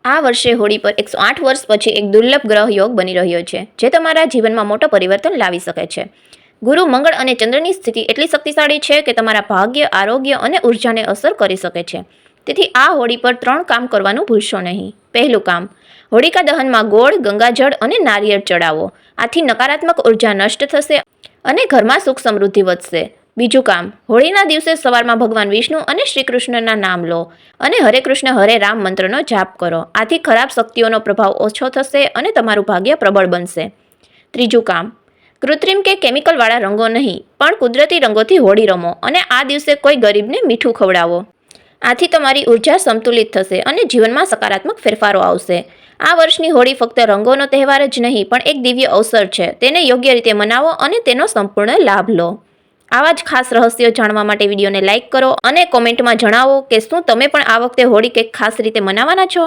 આ વર્ષે હોળી પર 108 વર્ષ પછી એક દુર્લભ ગ્રહ યોગ બની રહ્યો છે, જે તમારા જીવનમાં મોટો પરિવર્તન લાવી શકે છે. ગુરુ, મંગળ અને ચંદ્રની સ્થિતિ એટલી શક્તિશાળી છે કે તમારા ભાગ્ય, આરોગ્ય અને ઉર્જાને અસર કરી શકે છે. તેથી આ હોળી પર 3 કામ કરવાનું ભૂલશો નહીં. પહેલું કામ, હોળિકા દહનમાં ગોળ, ગંગાજળ અને નારિયેળ ચડાવો. આથી નકારાત્મક ઉર્જા નષ્ટ થશે અને ઘરમાં સુખ સમૃદ્ધિ વધશે. બીજું કામ, હોળીના દિવસે સવારમાં ભગવાન વિષ્ણુ અને શ્રી કૃષ્ણના નામ લો અને હરે કૃષ્ણ હરે રામ મંત્રનો જાપ કરો. આથી ખરાબ શક્તિઓનો પ્રભાવ ઓછો થશે અને તમારું ભાગ્ય પ્રબળ બનશે. ત્રીજું કામ, કૃત્રિમ કે કેમિકલવાળા રંગો નહીં, પણ કુદરતી રંગોથી હોળી રમો અને આ દિવસે કોઈ ગરીબને મીઠું ખવડાવો. આથી તમારી ઉર્જા સંતુલિત થશે અને જીવનમાં સકારાત્મક ફેરફારો આવશે. આ વર્ષની હોળી ફક્ત રંગોનો તહેવાર જ નહીં, પણ એક દિવ્ય અવસર છે. તેને યોગ્ય રીતે મનાવો અને તેનો સંપૂર્ણ લાભ લો. આવા જ ખાસ રહસ્યો જાણવા માટે વિડીયોને લાઇક કરો અને કોમેન્ટમાં જણાવો કે શું તમે પણ આ વખતે હોળી કંઈક ખાસ રીતે મનાવવાના છો.